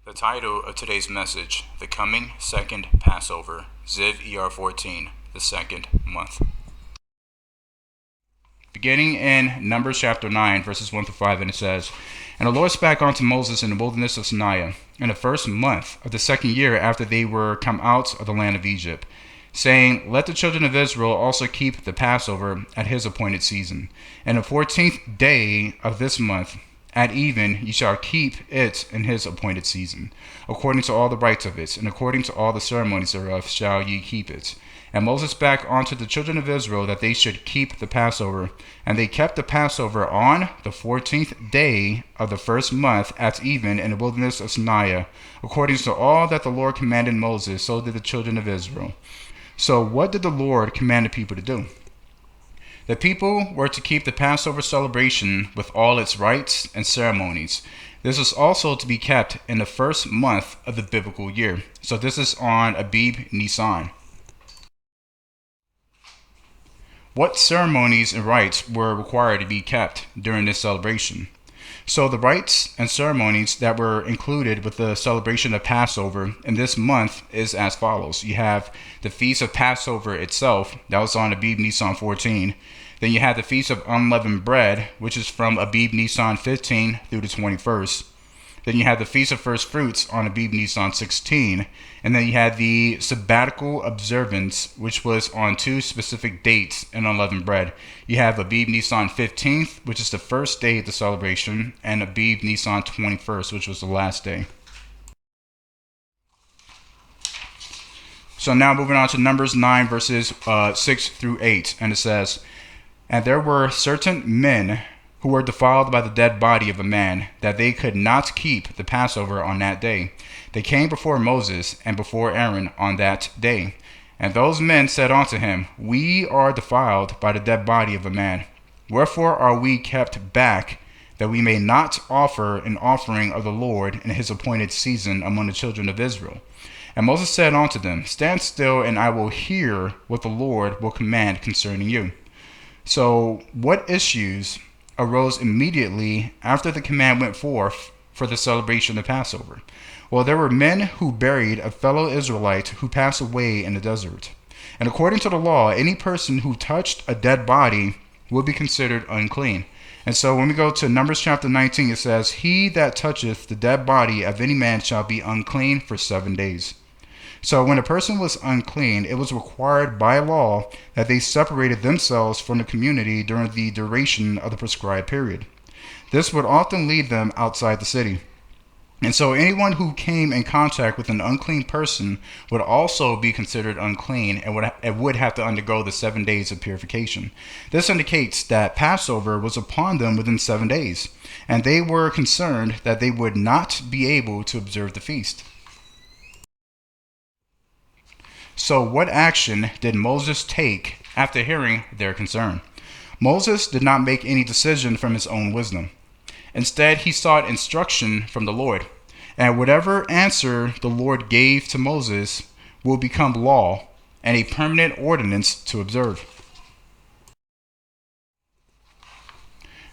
The title of today's message, The Coming Second Passover, ZIV ER 14, the second month. Beginning in Numbers chapter 9, verses 1 through 5, and it says, And the Lord spake unto Moses in the wilderness of Sinai, in the first month of the second year after they were come out of the land of Egypt, saying, Let the children of Israel also keep the Passover at his appointed season. And the 14th day of this month, at even, ye shall keep it in his appointed season. According to all the rites of it, and according to all the ceremonies thereof, shall ye keep it. And Moses spake unto the children of Israel that they should keep the Passover. And they kept the Passover on the 14th day of the first month at even in the wilderness of Sinai. According to all that the Lord commanded Moses, so did the children of Israel. So what did the Lord command the people to do? The people were to keep the Passover celebration with all its rites and ceremonies. This was also to be kept in the first month of the biblical year. So this is on Abib Nisan. What ceremonies and rites were required to be kept during this celebration? So the rites and ceremonies that were included with the celebration of Passover in this month is as follows. You have the Feast of Passover itself, that was on Abib Nisan 14. Then you have the Feast of Unleavened Bread, which is from Abib Nisan 15 through the 21st. Then you have the Feast of First Fruits on Abib Nisan 16. And then you had the sabbatical observance, which was on two specific dates in unleavened bread. You have Abib Nisan 15th, which is the first day of the celebration, and Abib Nisan 21st, which was the last day. So now moving on to Numbers 9, verses 6 through 8. And it says, And there were certain men who were defiled by the dead body of a man, that they could not keep the Passover on that day. They came before Moses and before Aaron on that day. And those men said unto him, We are defiled by the dead body of a man. Wherefore are we kept back, that we may not offer an offering of the Lord in his appointed season among the children of Israel? And Moses said unto them, Stand still, and I will hear what the Lord will command concerning you. So what issues arose immediately after the command went forth for the celebration of Passover? Well, there were men who buried a fellow Israelite who passed away in the desert. And according to the law, any person who touched a dead body would be considered unclean. And so when we go to Numbers chapter 19, it says, He that toucheth the dead body of any man shall be unclean for 7 days. So when a person was unclean, it was required by law that they separated themselves from the community during the duration of the prescribed period. This would often lead them outside the city. And so anyone who came in contact with an unclean person would also be considered unclean and would have to undergo the 7 days of purification. This indicates that Passover was upon them within 7 days, and they were concerned that they would not be able to observe the feast. So what action did Moses take after hearing their concern? Moses did not make any decision from his own wisdom. Instead, he sought instruction from the Lord. And whatever answer the Lord gave to Moses will become law and a permanent ordinance to observe.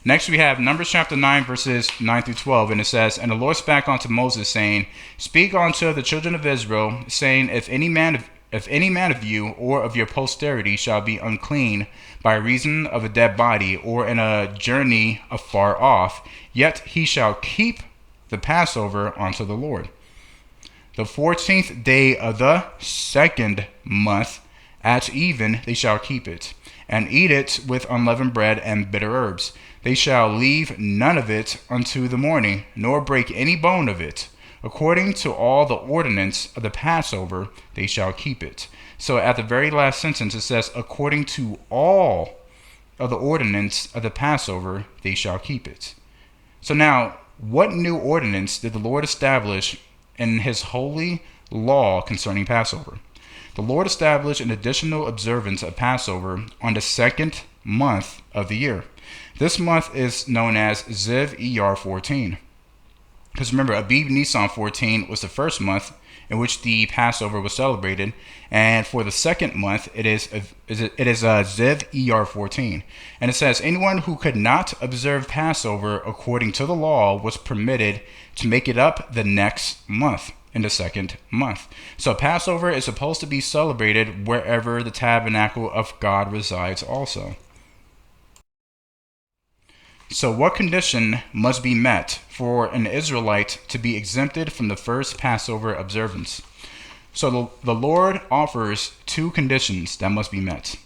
Next, we have Numbers chapter 9, verses 9 through 12, and it says, And the Lord spake unto Moses, saying, Speak unto the children of Israel, saying, If any man of you or of your posterity shall be unclean by reason of a dead body, or in a journey afar off, yet he shall keep the Passover unto the Lord. The 14th day of the second month at even they shall keep it, and eat it with unleavened bread and bitter herbs. They shall leave none of it unto the morning, nor break any bone of it. According to all the ordinance of the Passover, they shall keep it. So at the very last sentence, it says, according to all of the ordinance of the Passover, they shall keep it. So now, what new ordinance did the Lord establish in his holy law concerning Passover? The Lord established an additional observance of Passover on the second month of the year. This month is known as ZIV ER 14. Because remember, Abib Nisan 14 was the first month in which the Passover was celebrated, and for the second month, it is ZIV IYAR 14, and it says anyone who could not observe Passover according to the law was permitted to make it up the next month, in the second month. So Passover is supposed to be celebrated wherever the tabernacle of God resides also. So what condition must be met for an Israelite to be exempted from the first Passover observance? So the Lord offers two conditions that must be met.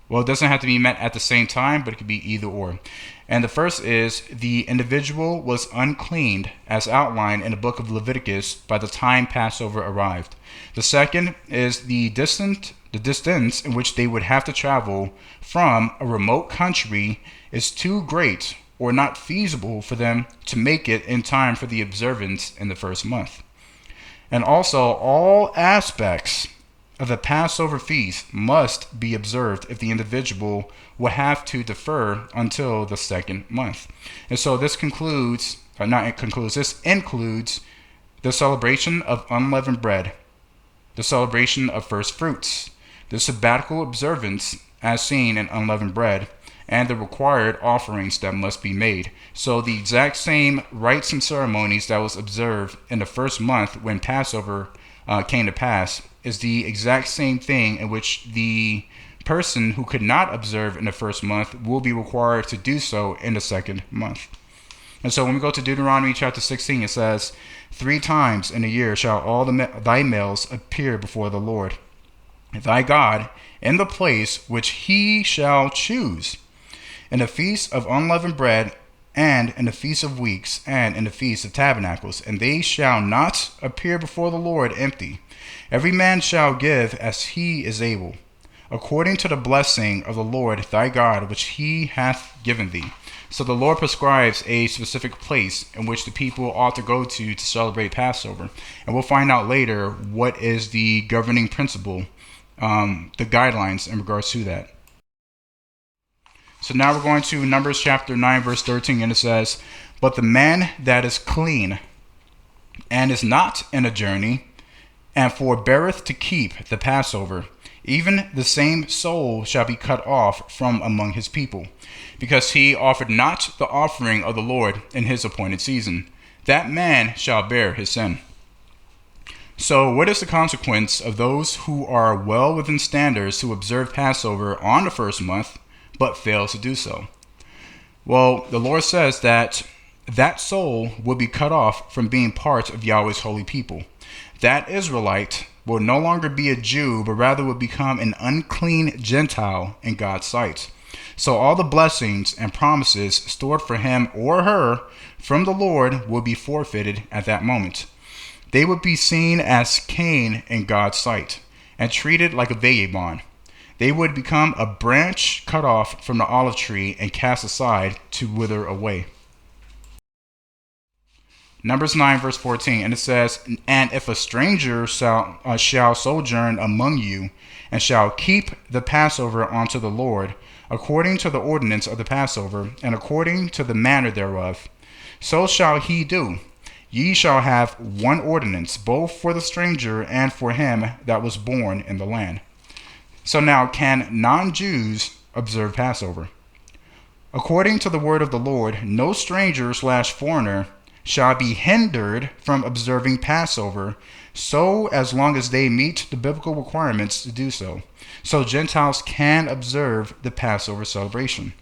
Well, it doesn't have to be met at the same time, but it could be either or. And the first is the individual was uncleaned as outlined in the book of Leviticus by the time Passover arrived. The second is the distance in which they would have to travel from a remote country is too great or not feasible for them to make it in time for the observance in the first month. And also, all aspects of the Passover feast must be observed if the individual will have to defer until the second month. And so this includes the celebration of unleavened bread, the celebration of first fruits, the sabbatical observance as seen in unleavened bread, and the required offerings that must be made. So the exact same rites and ceremonies that was observed in the first month when Passover came to pass is the exact same thing in which the person who could not observe in the first month will be required to do so in the second month. And so when we go to Deuteronomy chapter 16, it says, 3 times in a year shall all thy males appear before the Lord thy God in the place which he shall choose, in the feast of unleavened bread, and in the feast of weeks, and in the feast of tabernacles, and they shall not appear before the Lord empty. Every man shall give as he is able, according to the blessing of the Lord thy God, which he hath given thee. So the Lord prescribes a specific place in which the people ought to go to celebrate Passover. And we'll find out later what is the governing principle, the guidelines in regards to that. So now we're going to Numbers chapter 9, verse 13, and it says, but the man that is clean and is not in a journey, and forbeareth to keep the Passover, even the same soul shall be cut off from among his people, because he offered not the offering of the Lord in his appointed season. That man shall bear his sin. So what is the consequence of those who are well within standards to observe Passover on the first month, but fail to do so? Well, the Lord says that that soul will be cut off from being part of Yahweh's holy people. That Israelite will no longer be a Jew, but rather will become an unclean Gentile in God's sight. So all the blessings and promises stored for him or her from the Lord will be forfeited at that moment. They would be seen as Cain in God's sight and treated like a vagabond. They would become a branch cut off from the olive tree and cast aside to wither away. Numbers 9, verse 14, and it says, and if a stranger shall sojourn among you, and shall keep the Passover unto the Lord, according to the ordinance of the Passover, and according to the manner thereof, so shall he do. Ye shall have one ordinance, both for the stranger and for him that was born in the land. So now, can non-Jews observe Passover? According to the word of the Lord, no stranger/foreigner shall be hindered from observing Passover, so as long as they meet the biblical requirements to do so. So Gentiles can observe the Passover celebration.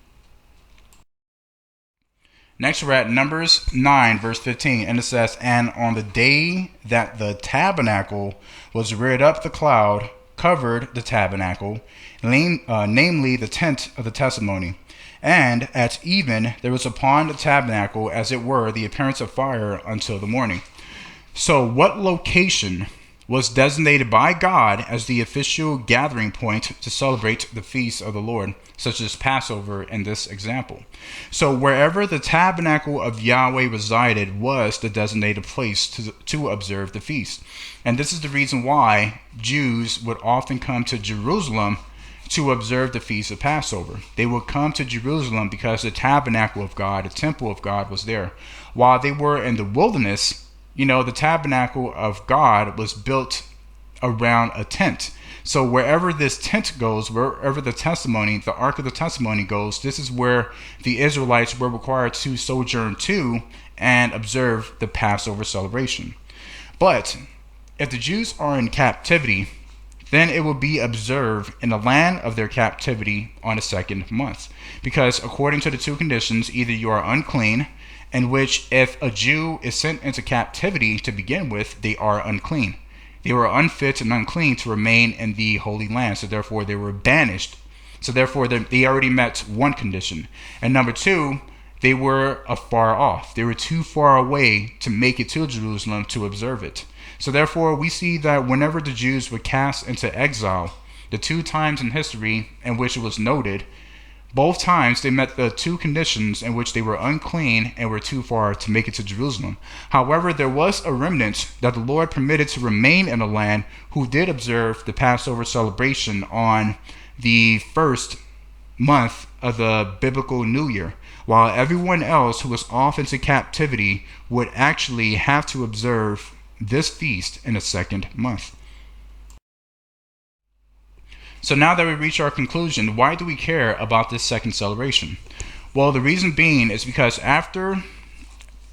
Next we're at Numbers 9, verse 15, and it says, and on the day that the tabernacle was reared up, the cloud covered the tabernacle, namely the tent of the testimony. And at even there was upon the tabernacle, as it were, the appearance of fire until the morning. So what location was designated by God as the official gathering point to celebrate the feast of the Lord, such as Passover in this example? So wherever the tabernacle of Yahweh resided was the designated place to observe the feast. And this is the reason why Jews would often come to Jerusalem to observe the feast of Passover. They would come to Jerusalem because the tabernacle of God, the temple of God, was there. While they were in the wilderness, the tabernacle of God was built around a tent. So wherever this tent goes, wherever the Ark of the Testimony goes, this is where the Israelites were required to sojourn to and observe the Passover celebration. But if the Jews are in captivity, then it will be observed in the land of their captivity on the second month. Because according to the two conditions, either you are unclean, in which if a Jew is sent into captivity to begin with, they are unclean. They were unfit and unclean to remain in the Holy Land, so therefore they were banished. So therefore they already met one condition. And number two, they were afar off. They were too far away to make it to Jerusalem to observe it. So therefore we see that whenever the Jews were cast into exile, the two times in history in which it was noted, both times they met the two conditions in which they were unclean and were too far to make it to Jerusalem. However, there was a remnant that the Lord permitted to remain in the land who did observe the Passover celebration on the first month of the biblical New Year, while everyone else who was off into captivity would actually have to observe this feast in the second month. So now that we reach our conclusion, why do we care about this second celebration? Well, the reason being is because after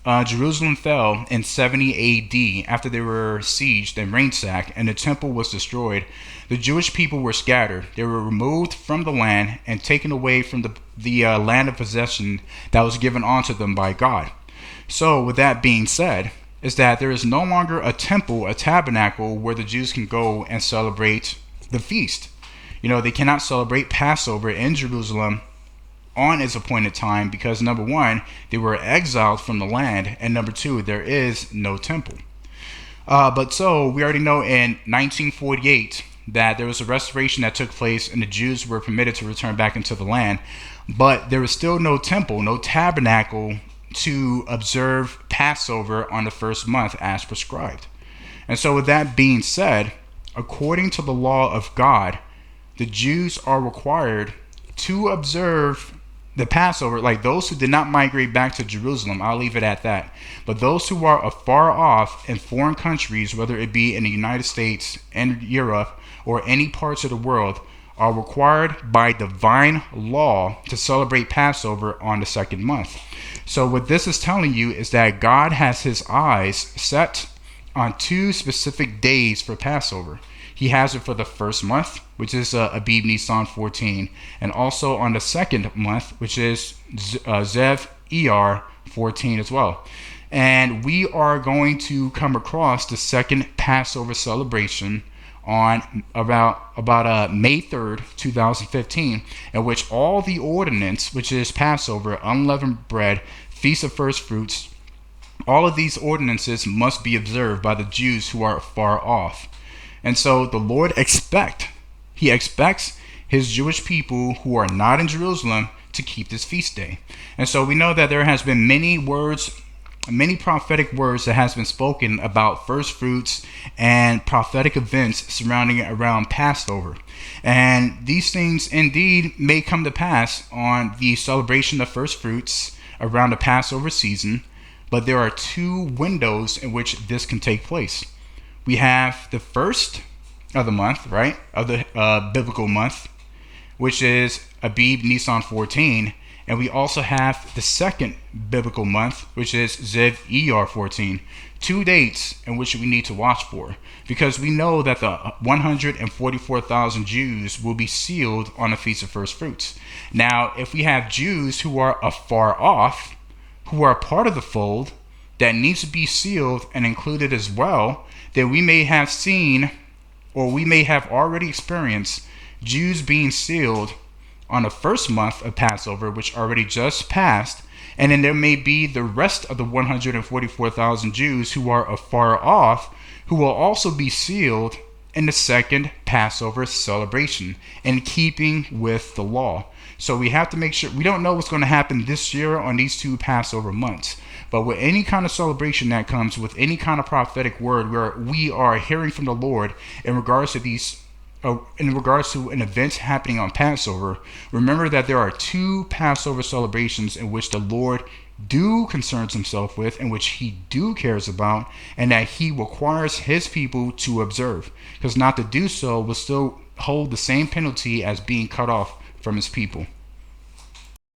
Jerusalem fell in 70 AD, after they were sieged and ransacked and the temple was destroyed, the Jewish people were scattered. They were removed from the land and taken away from the land of possession that was given unto them by God. So with that being said, is that there is no longer a temple, a tabernacle where the Jews can go and celebrate the feast. They cannot celebrate Passover in Jerusalem on its appointed time because, number one, they were exiled from the land, and number two, there is no temple. But so we already know in 1948 that there was a restoration that took place and the Jews were permitted to return back into the land, but there was still no temple, no tabernacle to observe Passover on the first month as prescribed. And so with that being said, according to the law of God, the Jews are required to observe the Passover, like those who did not migrate back to Jerusalem. I'll leave it at that. But those who are afar off in foreign countries, whether it be in the United States and Europe or any parts of the world, are required by divine law to celebrate Passover on the second month. So what this is telling you is that God has his eyes set on two specific days for Passover. He has it for the first month, which is Abib Nisan 14, and also on the second month, which is ZIV IYAR 14 as well. And we are going to come across the second Passover celebration on about May 3rd, 2015, in which all the ordinance, which is Passover, unleavened bread, Feast of First Fruits, all of these ordinances must be observed by the Jews who are far off. And so the Lord expects his Jewish people who are not in Jerusalem to keep this feast day. And so we know that there has been many prophetic words that has been spoken about first fruits and prophetic events surrounding around Passover. And these things indeed may come to pass on the celebration of first fruits around the Passover season, but there are two windows in which this can take place. We have the first of the month, right, of the biblical month, which is Abib Nisan 14, and we also have the second biblical month, which is ZIV IYAR 14, 2 dates in which we need to watch for, because we know that the 144,000 Jews will be sealed on the Feast of First Fruits. Now, if we have Jews who are afar off, who are part of the fold, that needs to be sealed and included as well, then we may have seen, or we may have already experienced, Jews being sealed on the first month of Passover, which already just passed, and then there may be the rest of the 144,000 Jews who are afar off, who will also be sealed in the second Passover celebration, in keeping with the law. So we have to make sure, we don't know what's going to happen this year on these two Passover months, but with any kind of celebration that comes with any kind of prophetic word where we are hearing from the Lord in regards to these in regards to an event happening on Passover, remember that there are two Passover celebrations in which the Lord do concerns himself with, in which he do cares about, and that he requires his people to observe. Because not to do so will still hold the same penalty as being cut off from his people.